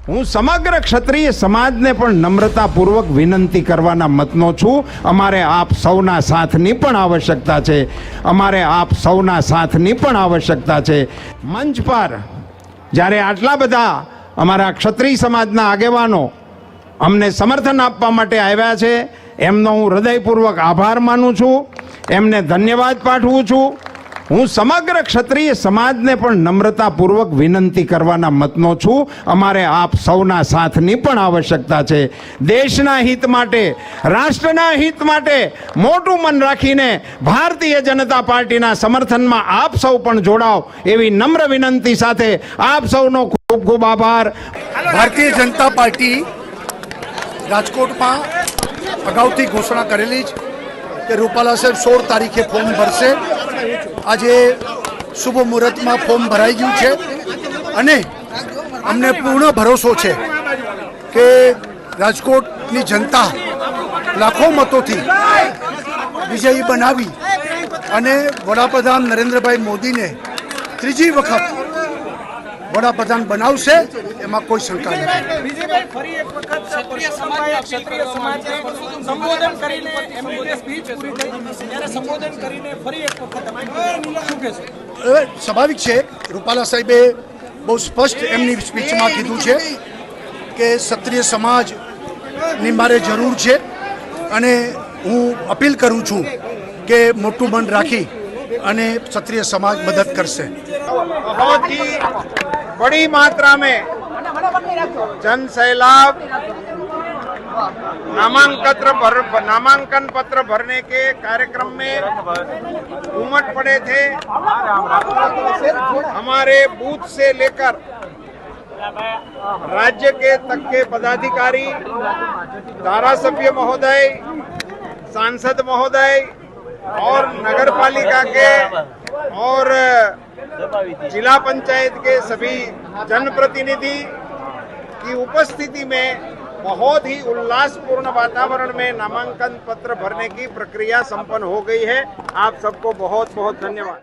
હું સમગ્ર ક્ષત્રિય સમાજને પણ નમ્રતાપૂર્વક વિનંતી કરવાના મતનો છું। અમારે આપ સૌના સાથની પણ આવશ્યકતા છે, અમારે આપ સૌના સાથની પણ આવશ્યકતા છે। મંચ પર જ્યારે આટલા બધા અમારા ક્ષત્રિય સમાજના આગેવાનો અમને સમર્થન આપવા માટે આવ્યા છે, એમનો હું હૃદયપૂર્વક આભાર માનું છું, એમને ધન્યવાદ પાઠવું છું। હું સમગ્ર ક્ષત્રિય સમાજને પણ નમ્રતાપૂર્વક વિનંતી કરવાના મતનો છું, અમારે આપ સૌના સાથની પણ આવશ્યકતા છે। દેશના હિત માટે, રાષ્ટ્રના હિત માટે મોટું મન રાખીને ભારતીય જનતા પાર્ટીના સમર્થનમાં આપ સૌ પણ જોડાઓ એવી નમ્ર વિનંતી સાથે આપ સૌનો ખૂબ ખૂબ આભાર। ભારતીય જનતા પાર્ટી રાજકોટમાં અગાઉથી ઘોષણા કરેલી છે કે રૂપાલા સાહેબ 16 તારીખે ફોર્મ ભરશે। આજે શુભ મુહૂર્તમાં ફોર્મ ભરાઈ ગયું છે અને અમને પૂર્ણ ભરોસો છે કે રાજકોટની જનતા લાખો મતોથી વિજયી બનાવી અને વડાપ્રધાન નરેન્દ્રભાઈ મોદીને ત્રીજી વખત વડાપ્રધાન બનાવશે, એમાં કોઈ શંકા નથી। સ્વાભાવિક છે, રૂપાલા સાહેબે બહુ સ્પષ્ટ એમની સ્પીચમાં કીધું છે કે ક્ષત્રિય સમાજની મારે જરૂર છે અને હું અપીલ કરું છું કે મોટું મન રાખી અને ક્ષત્રિય સમાજ મદદ करसे। बहुत ही बड़ी मात्रा में जन सैलाब नामांकन पत्र भरने के कार्यक्रम में उमड़ पड़े थे। हमारे बूथ से लेकर राज्य के तक के पदाधिकारी, धारासभ्य महोदय, सांसद महोदय और नगर पालिका के और जिला पंचायत के सभी जनप्रतिनिधि की उपस्थिति में बहुत ही उल्लासपूर्ण वातावरण में नामांकन पत्र भरने की प्रक्रिया संपन्न हो गई है। आप सबको बहुत बहुत धन्यवाद।